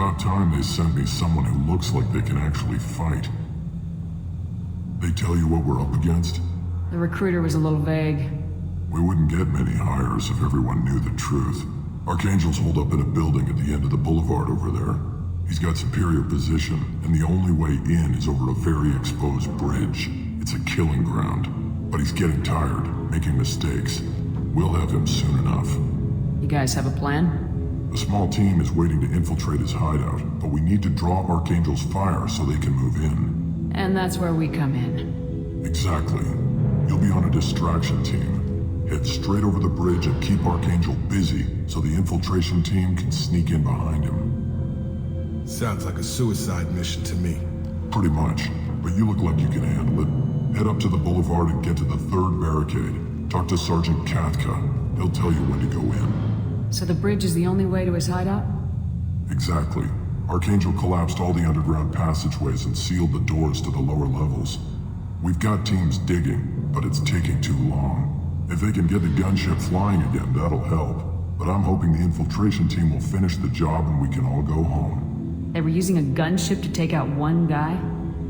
about time they sent me someone who looks like they can actually fight. They tell you what we're up against? The recruiter was a little vague. We wouldn't get many hires if everyone knew the truth. Archangel's holed up in a building at the end of the boulevard over there. He's got superior position, and the only way in is over a very exposed bridge. It's a killing ground. But he's getting tired, making mistakes. We'll have him soon enough. You guys have a plan? A small team is waiting to infiltrate his hideout, but we need to draw Archangel's fire so they can move in. And that's where we come in. Exactly. You'll be on a distraction team. Head straight over the bridge and keep Archangel busy so the infiltration team can sneak in behind him. Sounds like a suicide mission to me. Pretty much, but you look like you can handle it. Head up to the boulevard and get to the third barricade. Talk to Sergeant Katka. He'll tell you when to go in. So the bridge is the only way to his hideout? Exactly. Archangel collapsed all the underground passageways and sealed the doors to the lower levels. We've got teams digging, but it's taking too long. If they can get the gunship flying again, that'll help. But I'm hoping the infiltration team will finish the job and we can all go home. They were using a gunship to take out one guy?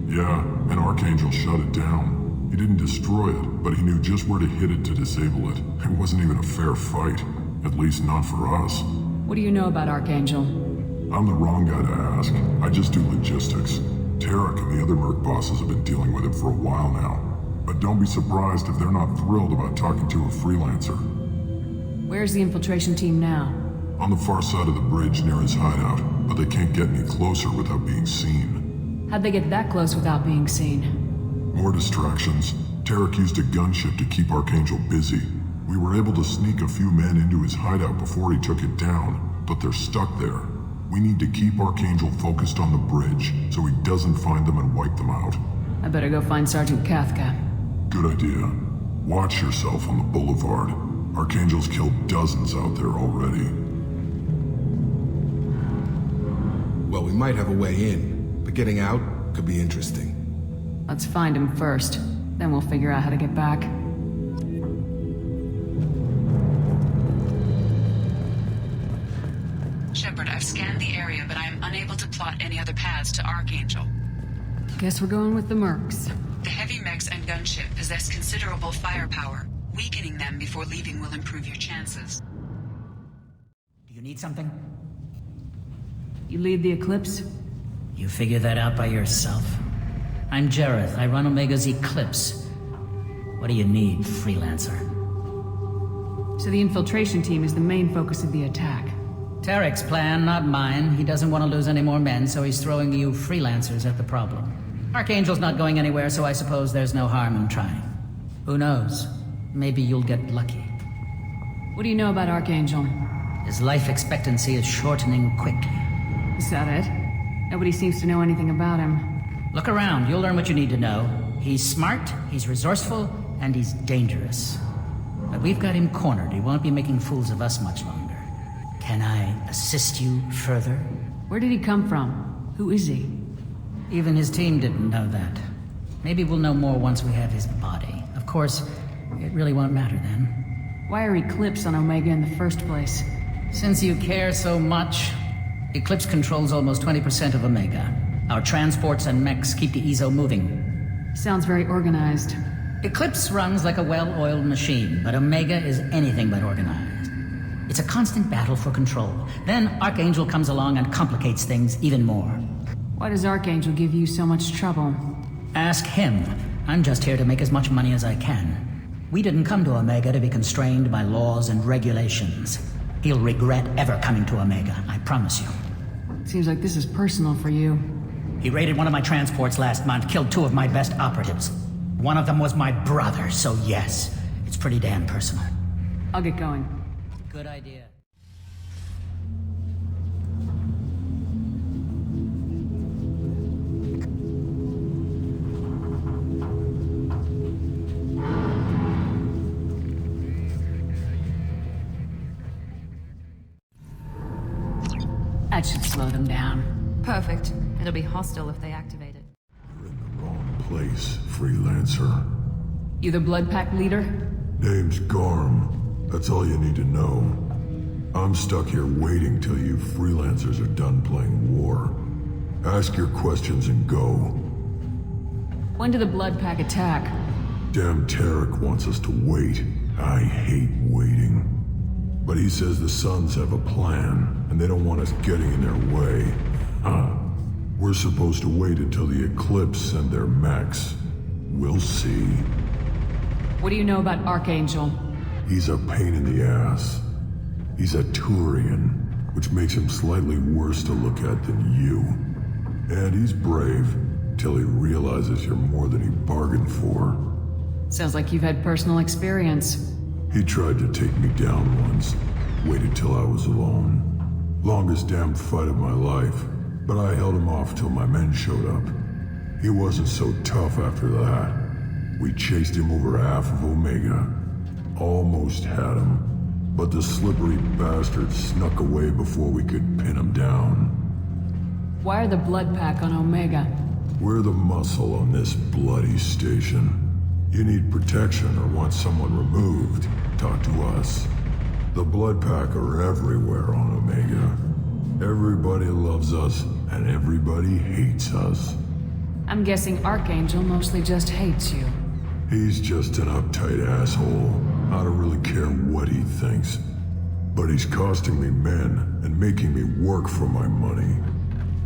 Yeah, and Archangel shut it down. He didn't destroy it, but he knew just where to hit it to disable it. It wasn't even a fair fight. At least not for us. What do you know about Archangel? I'm the wrong guy to ask. I just do logistics. Tarek and the other merc bosses have been dealing with him for a while now. But don't be surprised if they're not thrilled about talking to a freelancer. Where's the infiltration team now? On the far side of the bridge near his hideout, but they can't get any closer without being seen. How'd they get that close without being seen? More distractions. Tarek used a gunship to keep Archangel busy. We were able to sneak a few men into his hideout before he took it down, but they're stuck there. We need to keep Archangel focused on the bridge, so he doesn't find them and wipe them out. I better go find Sergeant Katka. Good idea. Watch yourself on the boulevard. Archangel's killed dozens out there already. Well, we might have a way in, but getting out could be interesting. Let's find him first. Then we'll figure out how to get back. Shepard, I've scanned the area, but I am unable to plot any other paths to Archangel. Guess we're going with the mercs. The heavy mechs and gunship possess considerable firepower. Weakening them before leaving will improve your chances. Do you need something? You lead the Eclipse? You figure that out by yourself? I'm Jareth. I run Omega's Eclipse. What do you need, freelancer? So the infiltration team is the main focus of the attack. Tarek's plan, not mine. He doesn't want to lose any more men, so he's throwing you freelancers at the problem. Archangel's not going anywhere, so I suppose there's no harm in trying. Who knows? Maybe you'll get lucky. What do you know about Archangel? His life expectancy is shortening quickly. Is that it? Nobody seems to know anything about him. Look around, you'll learn what you need to know. He's smart, he's resourceful, and he's dangerous. But we've got him cornered. He won't be making fools of us much longer. Can I assist you further? Where did he come from? Who is he? Even his team didn't know that. Maybe we'll know more once we have his body. Of course, it really won't matter then. Why are Eclipse on Omega in the first place? Since you care so much, Eclipse controls almost 20% of Omega. Our transports and mechs keep the EZO moving. Sounds very organized. Eclipse runs like a well-oiled machine, but Omega is anything but organized. It's a constant battle for control. Then Archangel comes along and complicates things even more. Why does Archangel give you so much trouble? Ask him. I'm just here to make as much money as I can. We didn't come to Omega to be constrained by laws and regulations. He'll regret ever coming to Omega, I promise you. Seems like this is personal for you. He raided one of my transports last month, killed 2 of my best operatives. One of them was my brother, so yes, it's pretty damn personal. I'll get going. Good idea. That should slow them down. Perfect. It'll be hostile if they activate it. You're in the wrong place, freelancer. You the Blood Pack leader? Name's Garm. That's all you need to know. I'm stuck here waiting till you freelancers are done playing war. Ask your questions and go. When did the Blood Pack attack? Damn Tarek wants us to wait. I hate waiting. But he says the Suns have a plan, and they don't want us getting in their way. We're supposed to wait until the Eclipse send their mechs. We'll see. What do you know about Archangel? He's a pain in the ass. He's a Turian, which makes him slightly worse to look at than you. And he's brave, till he realizes you're more than he bargained for. Sounds like you've had personal experience. He tried to take me down once, waited till I was alone. Longest damn fight of my life, but I held him off till my men showed up. He wasn't so tough after that. We chased him over half of Omega. Almost had him, but the slippery bastard snuck away before we could pin him down. Why are the Blood Pack on Omega? We're the muscle on this bloody station. You need protection or want someone removed, talk to us. The Blood Pack are everywhere on Omega. Everybody loves us, and everybody hates us. I'm guessing Archangel mostly just hates you. He's just an uptight asshole. I don't really care what he thinks. But he's costing me men and making me work for my money.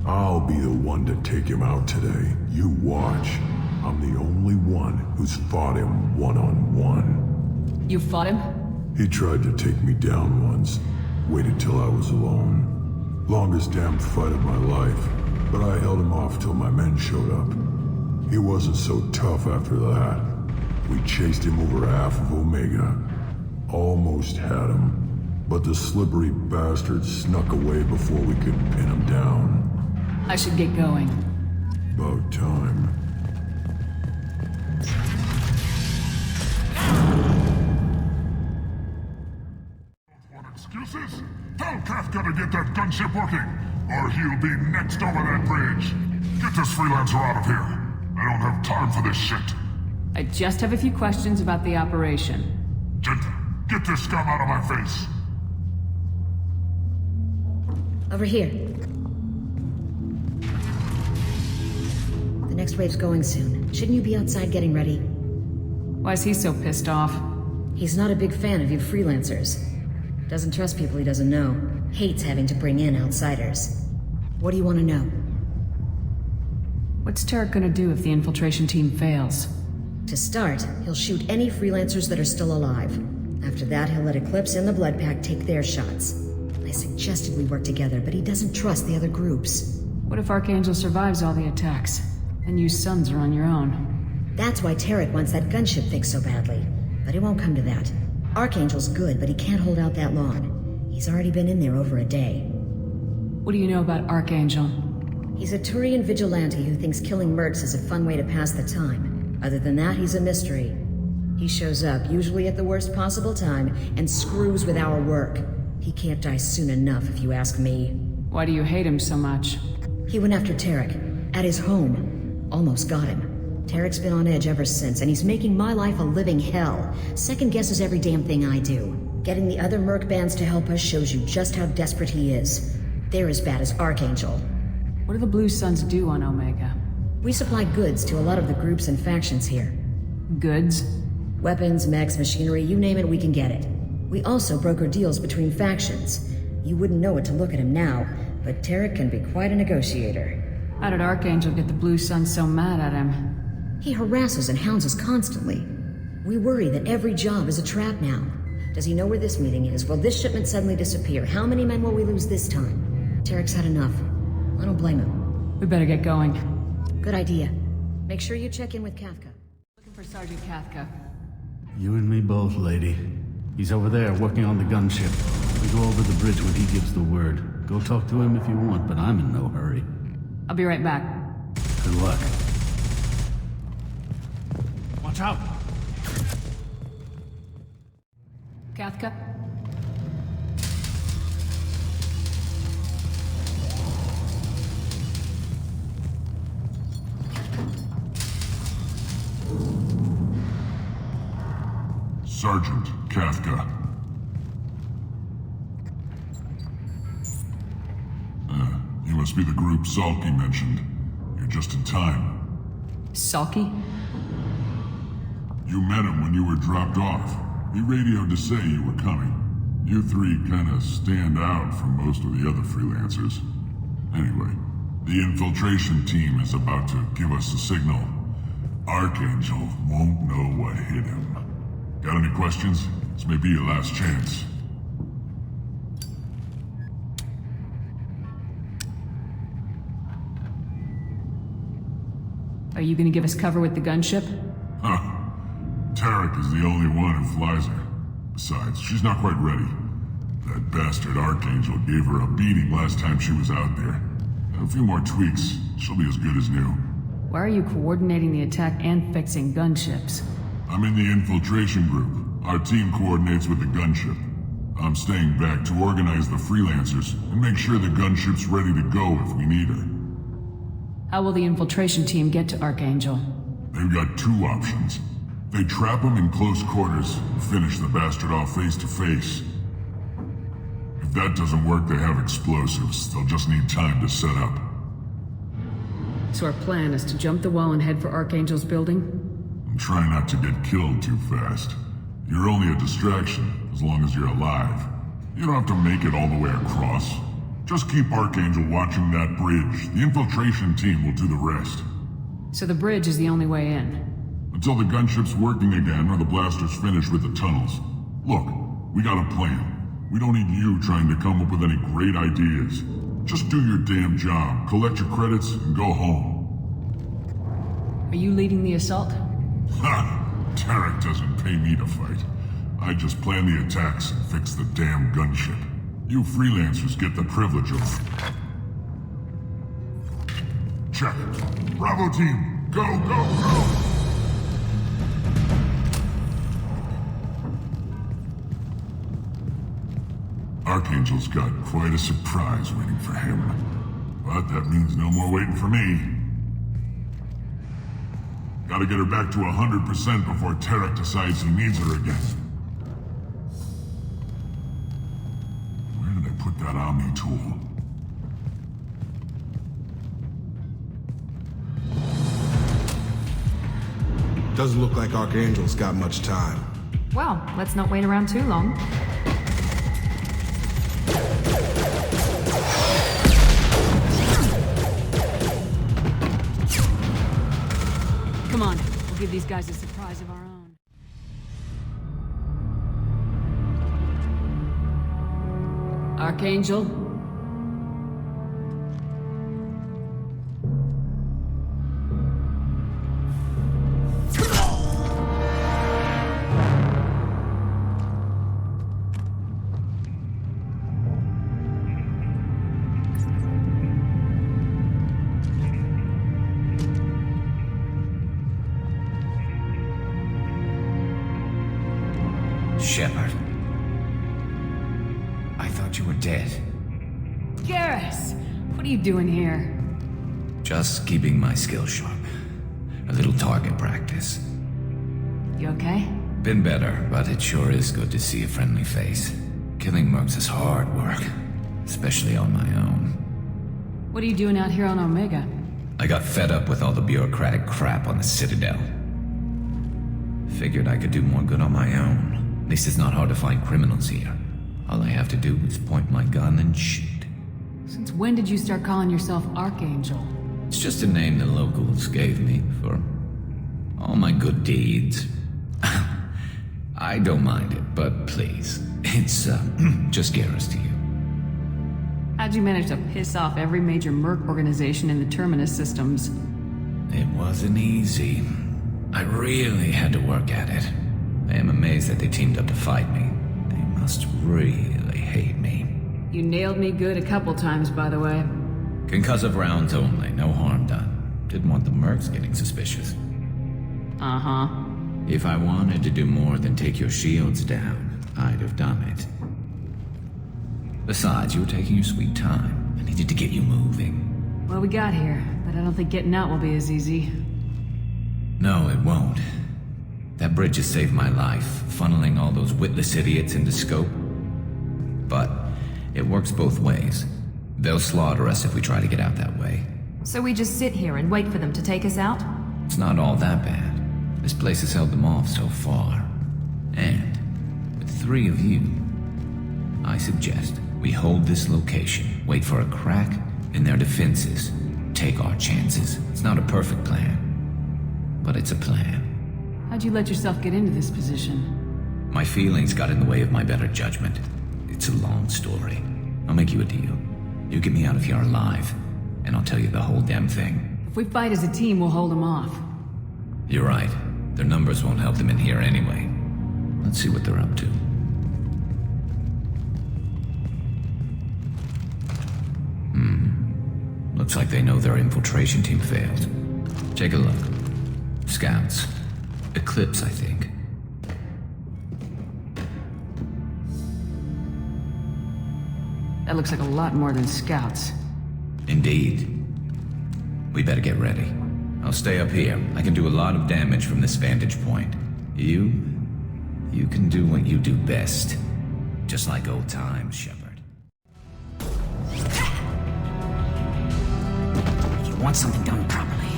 I'll be the one to take him out today. You watch. I'm the only one who's fought him one-on-one. You fought him? He tried to take me down once. Waited till I was alone. Longest damn fight of my life, but I held him off till my men showed up. He wasn't so tough after that. We chased him over half of Omega. Almost had him, but the slippery bastard snuck away before we could pin him down. I should get going. About time. Want excuses? Tell Kafka to get that gunship working, or he'll be next over that bridge. Get this freelancer out of here. I don't have time for this shit. I just have a few questions about the operation. Get this scum out of my face. Over here. The next wave's going soon. Shouldn't you be outside getting ready? Why is he so pissed off? He's not a big fan of you freelancers. Doesn't trust people he doesn't know. Hates having to bring in outsiders. What do you want to know? What's Tarek gonna do if the infiltration team fails? To start, he'll shoot any freelancers that are still alive. After that, he'll let Eclipse and the Blood Pack take their shots. I suggested we work together, but he doesn't trust the other groups. What if Archangel survives all the attacks? And you Sons are on your own. That's why Tarek wants that gunship fixed so badly. But it won't come to that. Archangel's good, but he can't hold out that long. He's already been in there over a day. What do you know about Archangel? He's a Turian vigilante who thinks killing mercs is a fun way to pass the time. Other than that, he's a mystery. He shows up, usually at the worst possible time, and screws with our work. He can't die soon enough, if you ask me. Why do you hate him so much? He went after Tarek, at his home. Almost got him. Tarek's been on edge ever since, and he's making my life a living hell. Second guesses every damn thing I do. Getting the other merc bands to help us shows you just how desperate he is. They're as bad as Archangel. What do the Blue Suns do on Omega? We supply goods to a lot of the groups and factions here. Goods? Weapons, mechs, machinery, you name it, we can get it. We also broker deals between factions. You wouldn't know it to look at him now, but Tarek can be quite a negotiator. How did Archangel get the Blue Suns so mad at him? He harasses and hounds us constantly. We worry that every job is a trap now. Does he know where this meeting is? Will this shipment suddenly disappear? How many men will we lose this time? Tarek's had enough. I don't blame him. We better get going. Good idea. Make sure you check in with Kafka. Looking for Sergeant Kafka. You and me both, lady. He's over there working on the gunship. We go over the bridge when he gives the word. Go talk to him if you want, but I'm in no hurry. I'll be right back. Good luck. Watch out! Kafka? Sergeant Kafka. Must be the group Salky mentioned. You're just in time. Salky? You met him when you were dropped off. He radioed to say you were coming. You three kinda stand out from most of the other freelancers. Anyway, the infiltration team is about to give us a signal. Archangel won't know what hit him. Got any questions? This may be your last chance. Are you gonna give us cover with the gunship? Huh. Tarek is the only one who flies her. Besides, she's not quite ready. That bastard Archangel gave her a beating last time she was out there. A few more tweaks, she'll be as good as new. Why are you coordinating the attack and fixing gunships? I'm in the infiltration group. Our team coordinates with the gunship. I'm staying back to organize the freelancers and make sure the gunship's ready to go if we need her. How will the infiltration team get to Archangel? They've got two options. They trap him in close quarters and finish the bastard off face to face. If that doesn't work, they have explosives. They'll just need time to set up. So our plan is to jump the wall and head for Archangel's building? And try not to get killed too fast. You're only a distraction, as long as you're alive. You don't have to make it all the way across. Just keep Archangel watching that bridge. The infiltration team will do the rest. So the bridge is the only way in? Until the gunship's working again or the blasters finish with the tunnels. Look, we got a plan. We don't need you trying to come up with any great ideas. Just do your damn job, collect your credits, and go home. Are you leading the assault? Ha! Tarek doesn't pay me to fight. I just plan the attacks and fix the damn gunship. You freelancers get the privilege of... Check. Bravo team, go, go, go! Archangel's got quite a surprise waiting for him. But that means no more waiting for me. Gotta get her back to 100% before Tarek decides he needs her again. Where did I put that Omni tool? Doesn't look like Archangel's got much time. Well, let's not wait around too long. Come on, we'll give these guys a surprise of our own. Archangel? Shepard. I thought you were dead. Garrus! What are you doing here? Just keeping my skills sharp. A little target practice. You okay? Been better, but it sure is good to see a friendly face. Killing mercs is hard work, especially on my own. What are you doing out here on Omega? I got fed up with all the bureaucratic crap on the Citadel. Figured I could do more good on my own. At least it's not hard to find criminals here. All I have to do is point my gun and shoot. Since when did you start calling yourself Archangel? It's just a name the locals gave me for all my good deeds. I don't mind it, but please, it's just Garrus to you. How'd you manage to piss off every major merc organization in the Terminus systems? It wasn't easy. I really had to work at it. I am amazed that they teamed up to fight me. They must really hate me. You nailed me good a couple times, by the way. Concussive rounds only, no harm done. Didn't want the mercs getting suspicious. Uh-huh. If I wanted to do more than take your shields down, I'd have done it. Besides, you were taking your sweet time. I needed to get you moving. Well, we got here, but I don't think getting out will be as easy. No, it won't. That bridge has saved my life, funneling all those witless idiots into scope. But it works both ways. They'll slaughter us if we try to get out that way. So we just sit here and wait for them to take us out? It's not all that bad. This place has held them off so far. And, with 3 of you, I suggest we hold this location, wait for a crack in their defenses, take our chances. It's not a perfect plan, but it's a plan. How'd you let yourself get into this position? My feelings got in the way of my better judgment. It's a long story. I'll make you a deal. You get me out of here alive, and I'll tell you the whole damn thing. If we fight as a team, we'll hold them off. You're right. Their numbers won't help them in here anyway. Let's see what they're up to. Looks like they know their infiltration team failed. Take a look. Scouts. Eclipse, I think. That looks like a lot more than scouts. Indeed. We better get ready. I'll stay up here. I can do a lot of damage from this vantage point. You can do what you do best. Just like old times, Shepard. You want something done properly.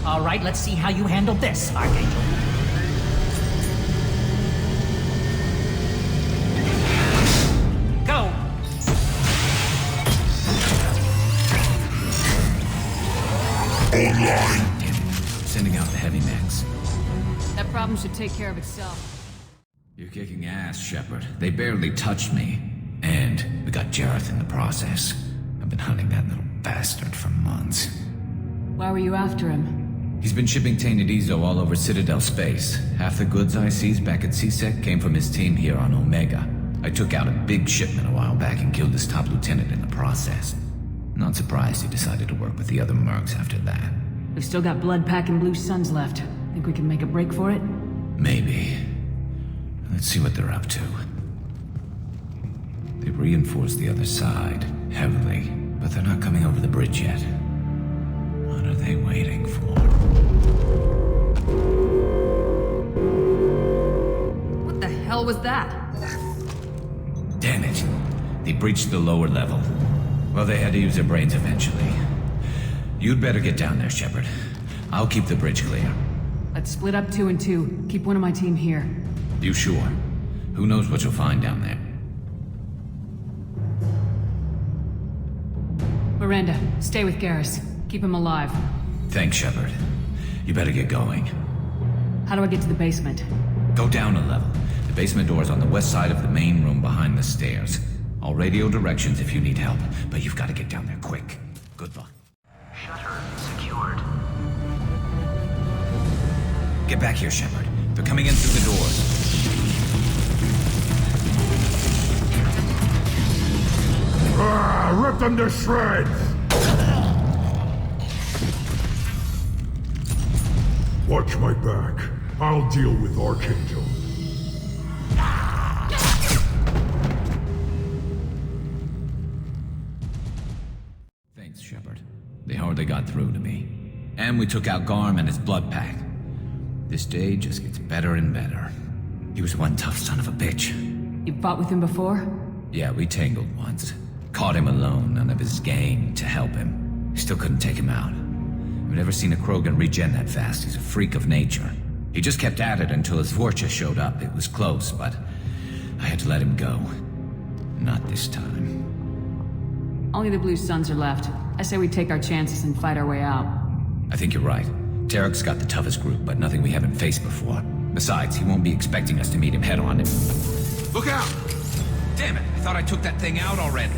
All right, let's see how you handle this, Archangel. Go! Online! Damn it. Sending out the heavy mechs. That problem should take care of itself. You're kicking ass, Shepard. They barely touched me. And we got Jareth in the process. I've been hunting that little bastard for months. Why were you after him? He's been shipping tainted Ezo all over Citadel space. Half the goods I seized back at CSEC came from his team here on Omega. I took out a big shipment a while back and killed his top lieutenant in the process. Not surprised he decided to work with the other mercs after that. We've still got Blood Pack and Blue Suns left. Think we can make a break for it? Maybe. Let's see what they're up to. They've reinforced the other side, heavily, but they're not coming over the bridge yet. What are they waiting for? What the hell was that? Damn it. They breached the lower level. Well, they had to use their brains eventually. You'd better get down there, Shepard. I'll keep the bridge clear. Let's split up 2 and 2. Keep one of my team here. You sure? Who knows what you'll find down there? Miranda, stay with Garrus. Keep him alive. Thanks, Shepard. You better get going. How do I get to the basement? Go down a level. The basement door's on the west side of the main room behind the stairs. I'll radio directions if you need help, but you've got to get down there quick. Good luck. Shutter secured. Get back here, Shepard. They're coming in through the doors. Rip them to shreds! Watch my back. I'll deal with Archangel. Thanks, Shepard. They hardly got through to me. And we took out Garm and his blood pack. This day just gets better and better. He was one tough son of a bitch. You fought with him before? Yeah, we tangled once. Caught him alone, none of his gang to help him. Still couldn't take him out. I've never seen a Krogan regen that fast. He's a freak of nature. He just kept at it until his Vorcha showed up. It was close, but I had to let him go. Not this time. Only the Blue Suns are left. I say we take our chances and fight our way out. I think you're right. Tarek's got the toughest group, but nothing we haven't faced before. Besides, he won't be expecting us to meet him head-on. Look out! Damn it! I thought I took that thing out already.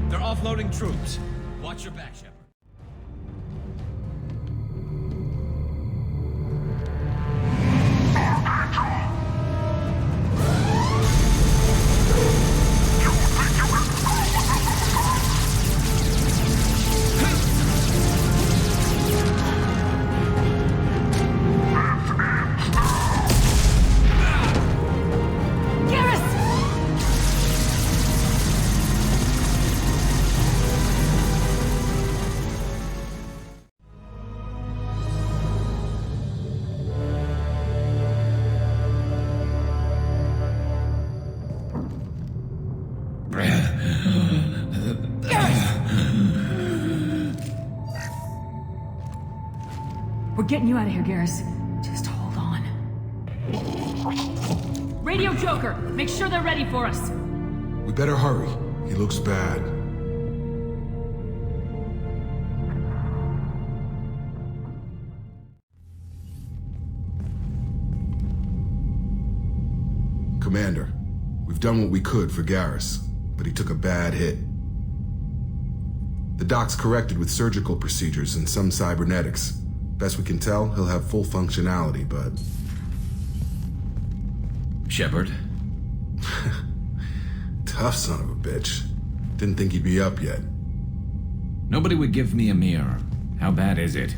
They're offloading troops. Watch your back, Shepard. getting you out of here, Garrus. Just hold on. Radio Joker, make sure they're ready for us. We better hurry. He looks bad. Commander, we've done what we could for Garrus, but he took a bad hit. The doc's corrected with surgical procedures and some cybernetics. Best we can tell, he'll have full functionality, but... Shepard? Tough son of a bitch. Didn't think he'd be up yet. Nobody would give me a mirror. How bad is it?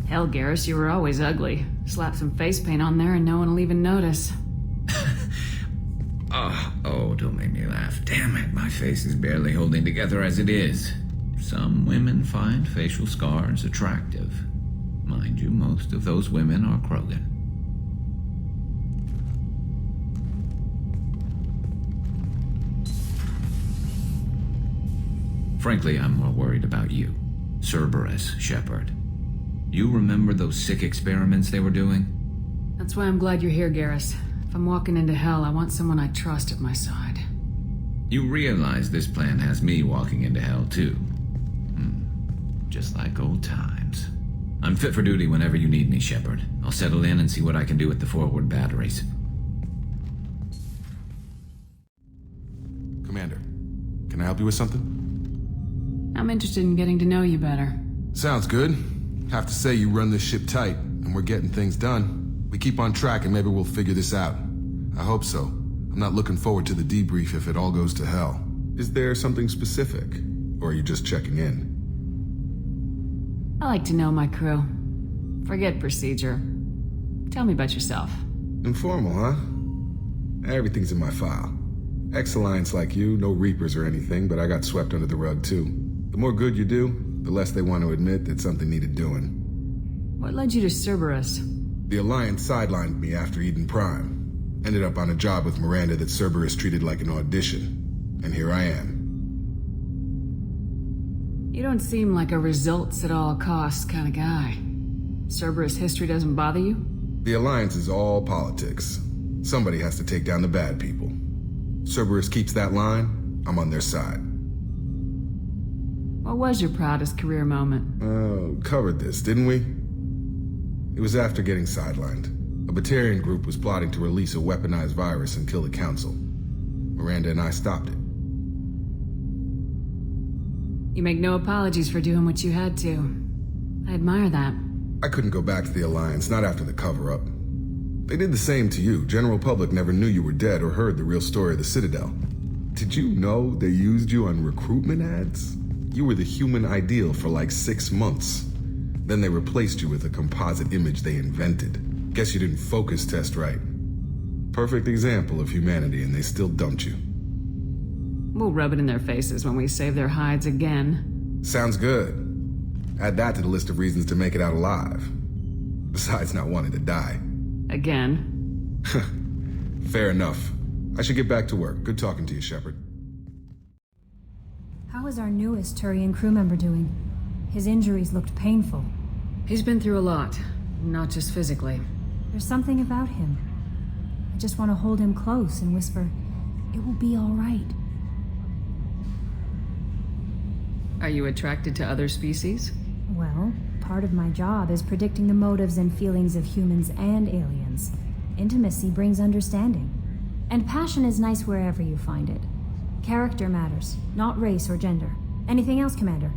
Hell, Garrus, you were always ugly. Slap some face paint on there and no one will even notice. Oh, don't make me laugh. Damn it, my face is barely holding together as it is. Some women find facial scars attractive. Mind you, most of those women are Krogan. Frankly, I'm more worried about you. Cerberus, Shepard. You remember those sick experiments they were doing? That's why I'm glad you're here, Garrus. If I'm walking into hell, I want someone I trust at my side. You realize this plan has me walking into hell, too. Just like old times. I'm fit for duty whenever you need me, Shepard. I'll settle in and see what I can do with the forward batteries. Commander, can I help you with something? I'm interested in getting to know you better. Sounds good. Have to say you run this ship tight, and we're getting things done. We keep on track and maybe we'll figure this out. I hope so. I'm not looking forward to the debrief if it all goes to hell. Is there something specific? Or are you just checking in? I like to know my crew. Forget procedure. Tell me about yourself. Informal, huh? Everything's in my file. Ex-Alliance like you, no Reapers or anything, but I got swept under the rug too. The more good you do, the less they want to admit that something needed doing. What led you to Cerberus? The Alliance sidelined me after Eden Prime. Ended up on a job with Miranda that Cerberus treated like an audition. And here I am. You don't seem like a results-at-all-costs kind of guy. Cerberus history doesn't bother you? The Alliance is all politics. Somebody has to take down the bad people. Cerberus keeps that line, I'm on their side. What was your proudest career moment? Covered this, didn't we? It was after getting sidelined. A Batarian group was plotting to release a weaponized virus and kill the Council. Miranda and I stopped it. You make no apologies for doing what you had to. I admire that. I couldn't go back to the Alliance, not after the cover-up. They did the same to you. General public never knew you were dead or heard the real story of the Citadel. Did you know they used you on recruitment ads? You were the human ideal for like 6 months. Then they replaced you with a composite image they invented. Guess you didn't focus test right. Perfect example of humanity, and they still dumped you. We'll rub it in their faces when we save their hides again. Sounds good. Add that to the list of reasons to make it out alive. Besides not wanting to die. Again. Fair enough. I should get back to work. Good talking to you, Shepard. How is our newest Turian crew member doing? His injuries looked painful. He's been through a lot, not just physically. There's something about him. I just want to hold him close and whisper, "It will be all right." Are you attracted to other species? Well, part of my job is predicting the motives and feelings of humans and aliens. Intimacy brings understanding. And passion is nice wherever you find it. Character matters, not race or gender. Anything else, Commander?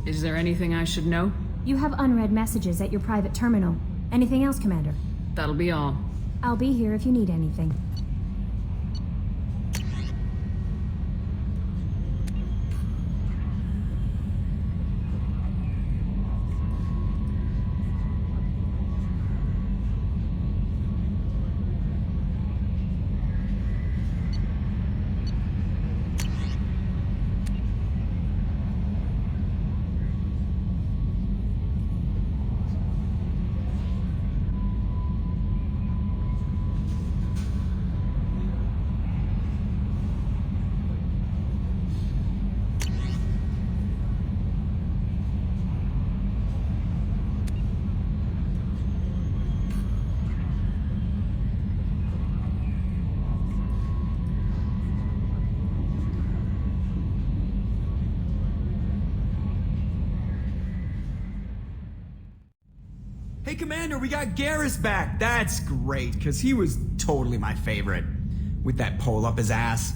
Is there anything I should know? You have unread messages at your private terminal. Anything else, Commander? That'll be all. I'll be here if you need anything. Hey, Commander, we got Garrus back. That's great, because he was totally my favorite. With that pole up his ass.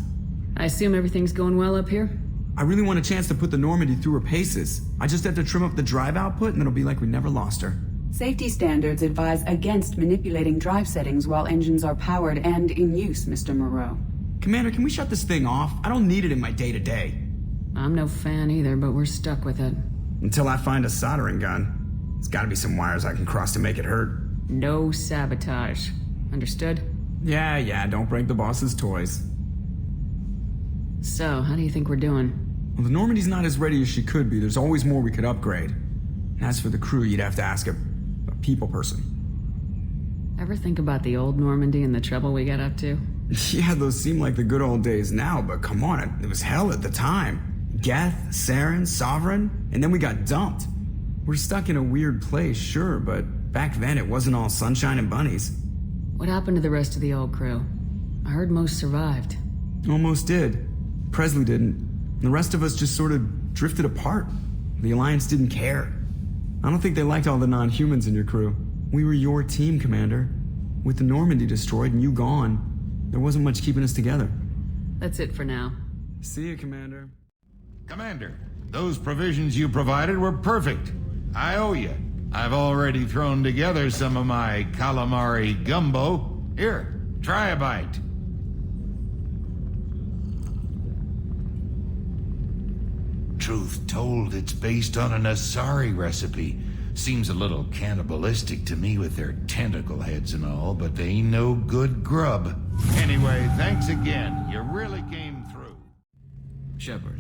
I assume everything's going well up here? I really want a chance to put the Normandy through her paces. I just have to trim up the drive output and it'll be like we never lost her. Safety standards advise against manipulating drive settings while engines are powered and in use, Mr. Moreau. Commander, can we shut this thing off? I don't need it in my day-to-day. I'm no fan either, but we're stuck with it. Until I find a soldering gun. There's gotta be some wires I can cross to make it hurt. No sabotage. Understood? Yeah, don't break the boss's toys. So, how do you think we're doing? Well, the Normandy's not as ready as she could be. There's always more we could upgrade. And as for the crew, you'd have to ask a people person. Ever think about the old Normandy and the trouble we got up to? Yeah, those seem like the good old days now, but come on, it was hell at the time. Geth, Saren, Sovereign, and then we got dumped. We're stuck in a weird place, sure, but back then it wasn't all sunshine and bunnies. What happened to the rest of the old crew? I heard most survived. Almost did. Presley didn't. And the rest of us just sort of drifted apart. The Alliance didn't care. I don't think they liked all the non-humans in your crew. We were your team, Commander. With the Normandy destroyed and you gone, there wasn't much keeping us together. That's it for now. See you, Commander. Commander, those provisions you provided were perfect. I owe you. I've already thrown together some of my calamari gumbo. Here, try a bite. Truth told, it's based on an Asari recipe. Seems a little cannibalistic to me with their tentacle heads and all, but they ain't no good grub. Anyway, thanks again. You really came through. Shepard,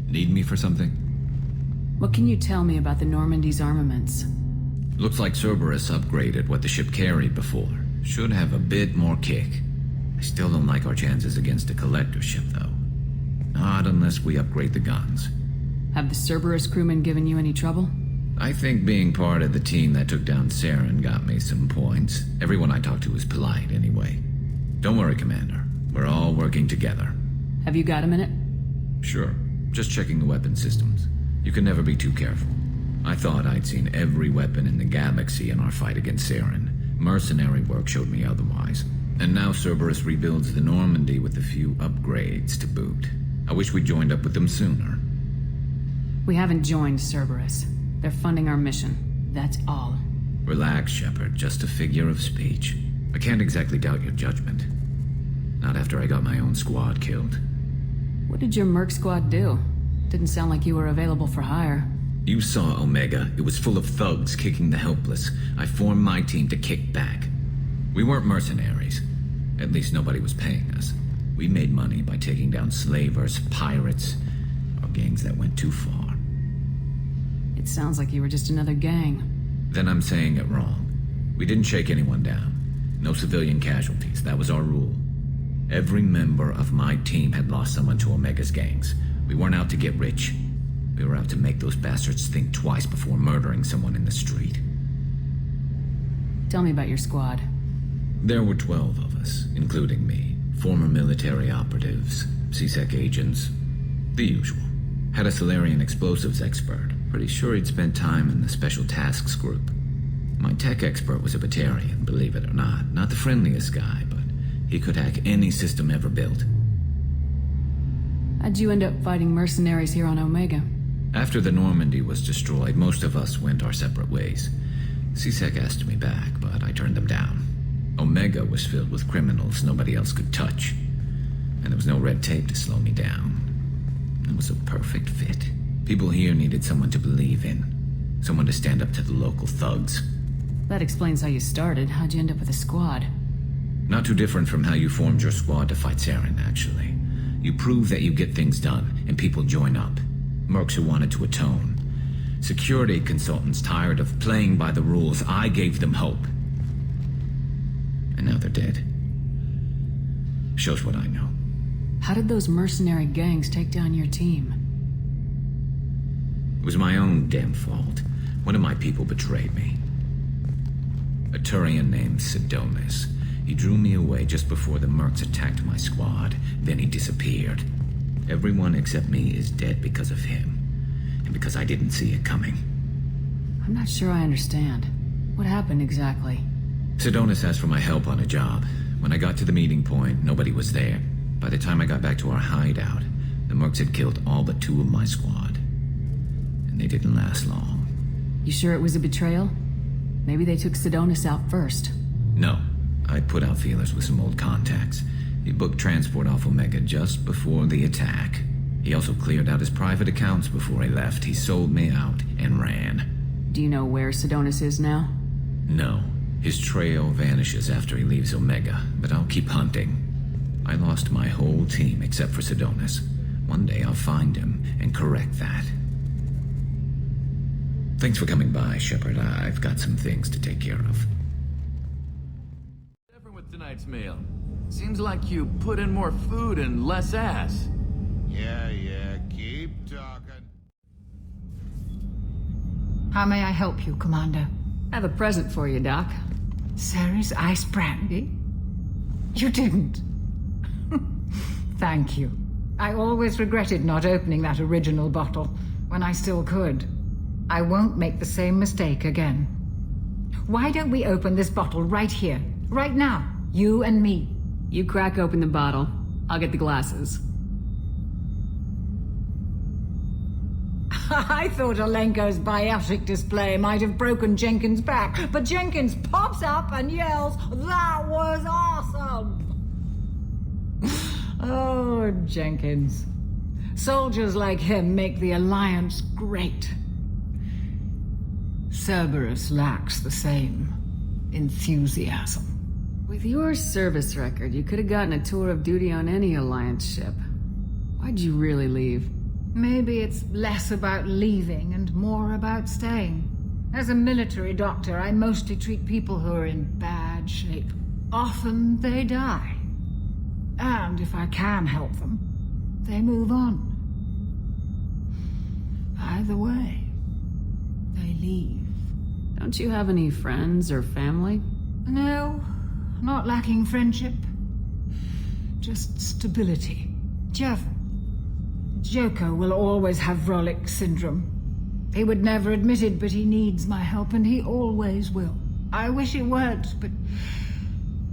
need me for something? What can you tell me about the Normandy's armaments? Looks like Cerberus upgraded what the ship carried before. Should have a bit more kick. I still don't like our chances against a collector ship, though. Not unless we upgrade the guns. Have the Cerberus crewmen given you any trouble? I think being part of the team that took down Saren got me some points. Everyone I talked to was polite, anyway. Don't worry, Commander. We're all working together. Have you got a minute? Sure. Just checking the weapon systems. You can never be too careful. I thought I'd seen every weapon in the galaxy in our fight against Saren. Mercenary work showed me otherwise. And now Cerberus rebuilds the Normandy with a few upgrades to boot. I wish we'd joined up with them sooner. We haven't joined Cerberus. They're funding our mission. That's all. Relax, Shepard. Just a figure of speech. I can't exactly doubt your judgment. Not after I got my own squad killed. What did your Merc squad do? Didn't sound like you were available for hire. You saw Omega. It was full of thugs kicking the helpless. I formed my team to kick back. We weren't mercenaries. At least nobody was paying us. We made money by taking down slavers, pirates, or gangs that went too far. It sounds like you were just another gang. Then I'm saying it wrong. We didn't shake anyone down. No civilian casualties. That was our rule. Every member of my team had lost someone to Omega's gangs. We weren't out to get rich. We were out to make those bastards think twice before murdering someone in the street. Tell me about your squad. There were 12 of us, including me. Former military operatives, CSEC agents, the usual. Had a Solarian explosives expert. Pretty sure he'd spent time in the Special Tasks Group. My tech expert was a Batarian, believe it or not. Not the friendliest guy, but he could hack any system ever built. How'd you end up fighting mercenaries here on Omega? After the Normandy was destroyed, most of us went our separate ways. CSEC asked me back, but I turned them down. Omega was filled with criminals nobody else could touch, and there was no red tape to slow me down. It was a perfect fit. People here needed someone to believe in, someone to stand up to the local thugs. That explains how you started. How'd you end up with a squad? Not too different from how you formed your squad to fight Saren, actually. You prove that you get things done, and people join up. Mercs who wanted to atone. Security consultants tired of playing by the rules. I gave them hope. And now they're dead. Shows what I know. How did those mercenary gangs take down your team? It was my own damn fault. One of my people betrayed me. A Turian named Sidonis. He drew me away just before the Mercs attacked my squad. Then he disappeared. Everyone except me is dead because of him. And because I didn't see it coming. I'm not sure I understand. What happened exactly? Sidonis asked for my help on a job. When I got to the meeting point, nobody was there. By the time I got back to our hideout, the mercs had killed all but 2 of my squad. And they didn't last long. You sure it was a betrayal? Maybe they took Sidonis out first. No. I put out feelers with some old contacts. He booked transport off Omega just before the attack. He also cleared out his private accounts before he left. He sold me out and ran. Do you know where Sidonis is now? No. His trail vanishes after he leaves Omega, but I'll keep hunting. I lost my whole team except for Sidonis. One day I'll find him and correct that. Thanks for coming by, Shepard. I've got some things to take care of. Different with tonight's meal. Seems like you put in more food and less ass. Yeah, keep talking. How may I help you, Commander? I have a present for you, Doc. Sarah's ice brandy? You didn't. Thank you. I always regretted not opening that original bottle when I still could. I won't make the same mistake again. Why don't we open this bottle right here, right now, you and me? You crack open the bottle. I'll get the glasses. I thought Alenko's biotic display might have broken Jenkins' back, but Jenkins pops up and yells, "That was awesome!" Oh, Jenkins. Soldiers like him make the Alliance great. Cerberus lacks the same enthusiasm. With your service record, you could have gotten a tour of duty on any Alliance ship. Why'd you really leave? Maybe it's less about leaving and more about staying. As a military doctor, I mostly treat people who are in bad shape. Often they die. And if I can help them, they move on. Either way, they leave. Don't you have any friends or family? No, not lacking friendship. Just stability. Joko will always have Vrolik syndrome. He would never admit it, but he needs my help, and he always will. I wish it weren't, but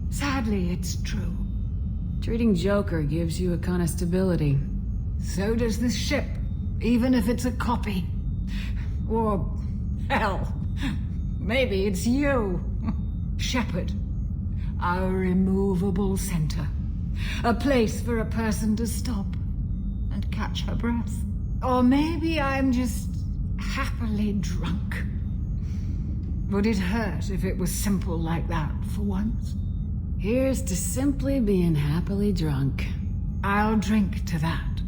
sadly it's true. Treating Joker gives you a kind of stability. So does this ship, even if it's a copy. Or, hell, maybe it's you. Shepard. Our immovable center. A place for a person to stop and catch her breath. Or maybe I'm just happily drunk. Would it hurt if it was simple like that for once? Here's to simply being happily drunk. I'll drink to that.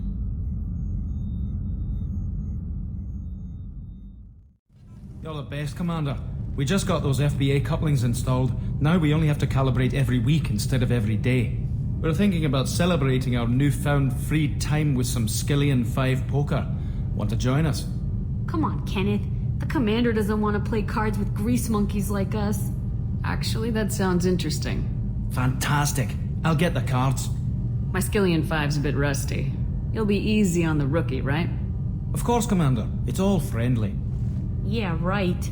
You're the best, Commander. We just got those FBA couplings installed. Now we only have to calibrate every week instead of every day. We're thinking about celebrating our newfound free time with some Skillian 5 poker. Want to join us? Come on, Kenneth. The commander doesn't want to play cards with grease monkeys like us. Actually, that sounds interesting. Fantastic. I'll get the cards. My Skillian 5's a bit rusty. You'll be easy on the rookie, right? Of course, Commander. It's all friendly. Yeah, right.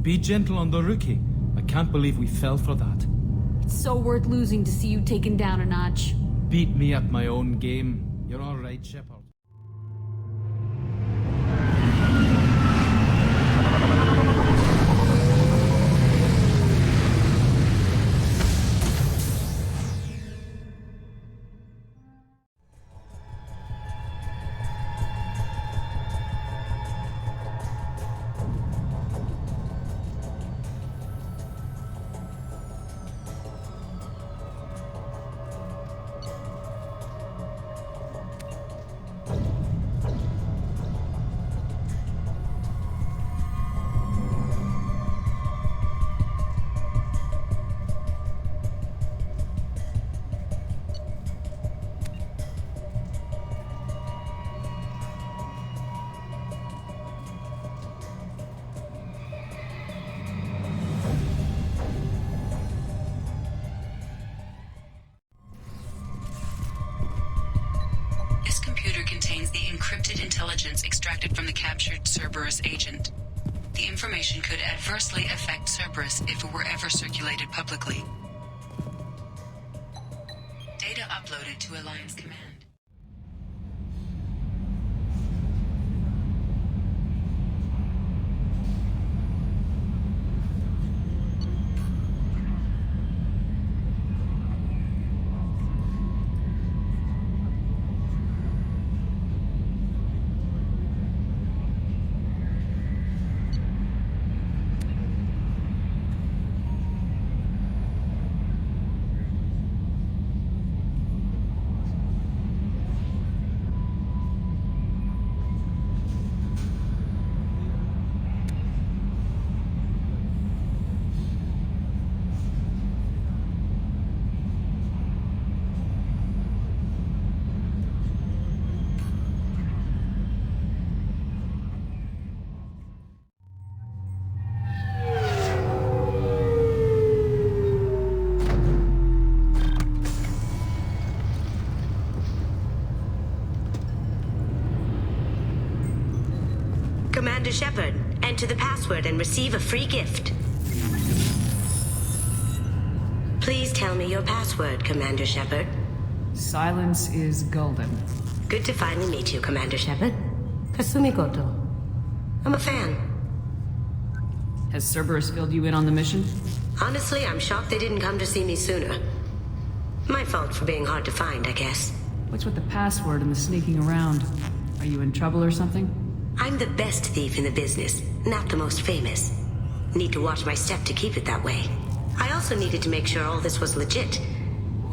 Be gentle on the rookie. I can't believe we fell for that. It's so worth losing to see you taken down a notch. Beat me at my own game. You're all right, Shepard. intelligence extracted from the captured Cerberus agent. The information could adversely affect Cerberus if it were ever circulated publicly. Data uploaded to Alliance Command. Commander Shepard, enter the password and receive a free gift. Please tell me your password, Commander Shepard. Silence is golden. Good to finally meet you, Commander Shepard. Kasumi Goto. I'm a fan. Has Cerberus filled you in on the mission? Honestly, I'm shocked they didn't come to see me sooner. My fault for being hard to find, I guess. What's with the password and the sneaking around? Are you in trouble or something? I'm the best thief in the business, not the most famous. Need to watch my step to keep it that way. I also needed to make sure all this was legit.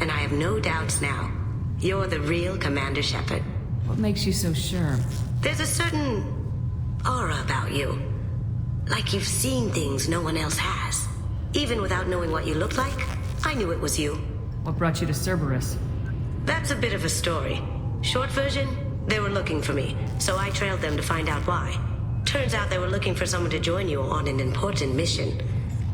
And I have no doubts now. You're the real Commander Shepard. What makes you so sure? There's a certain aura about you. Like you've seen things no one else has. Even without knowing what you looked like, I knew it was you. What brought you to Cerberus? That's a bit of a story. Short version, they were looking for me, so I trailed them to find out why. Turns out they were looking for someone to join you on an important mission,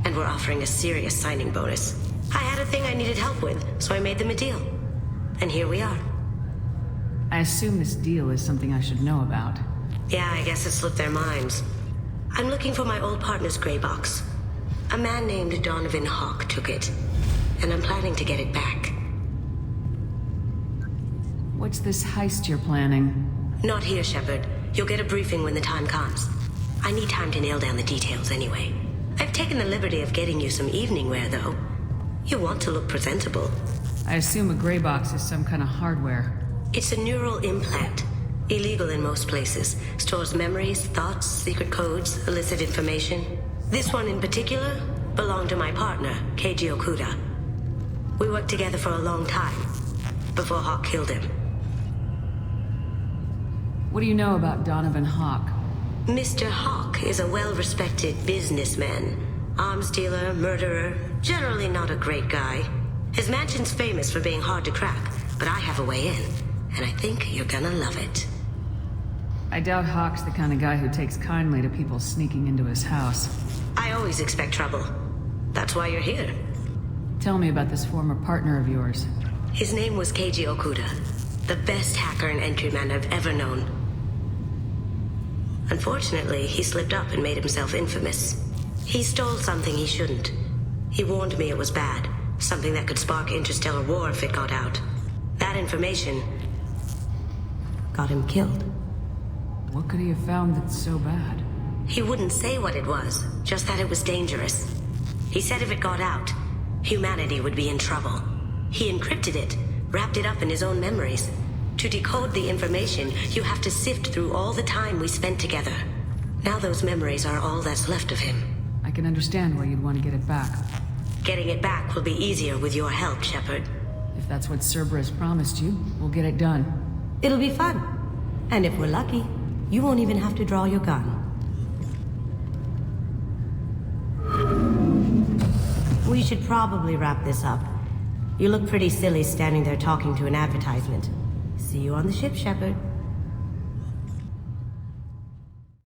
and were offering a serious signing bonus. I had a thing I needed help with, so I made them a deal. And here we are. I assume this deal is something I should know about. Yeah, I guess it slipped their minds. I'm looking for my old partner's gray box. A man named Donovan Hawk took it, and I'm planning to get it back. What's this heist you're planning? Not here, Shepard. You'll get a briefing when the time comes. I need time to nail down the details anyway. I've taken the liberty of getting you some evening wear, though. You want to look presentable. I assume a gray box is some kind of hardware. It's a neural implant. Illegal in most places. Stores memories, thoughts, secret codes, illicit information. This one in particular belonged to my partner, Keiji Okuda. We worked together for a long time, before Hawk killed him. What do you know about Donovan Hawk? Mr. Hawk is a well-respected businessman. Arms dealer, murderer, generally not a great guy. His mansion's famous for being hard to crack, but I have a way in, and I think you're gonna love it. I doubt Hawk's the kind of guy who takes kindly to people sneaking into his house. I always expect trouble. That's why you're here. Tell me about this former partner of yours. His name was Keiji Okuda, the best hacker and entryman I've ever known. Unfortunately, he slipped up and made himself infamous. He stole something he shouldn't. He warned me it was bad, something that could spark interstellar war if it got out. That information got him killed. What could he have found that's so bad? He wouldn't say what it was, just that it was dangerous. He said if it got out, humanity would be in trouble. He encrypted it, wrapped it up in his own memories. To decode the information, you have to sift through all the time we spent together. Now those memories are all that's left of him. I can understand why you'd want to get it back. Getting it back will be easier with your help, Shepard. If that's what Cerberus promised you, we'll get it done. It'll be fun. And if we're lucky, you won't even have to draw your gun. We should probably wrap this up. You look pretty silly standing there talking to an advertisement. See you on the ship, Shepard.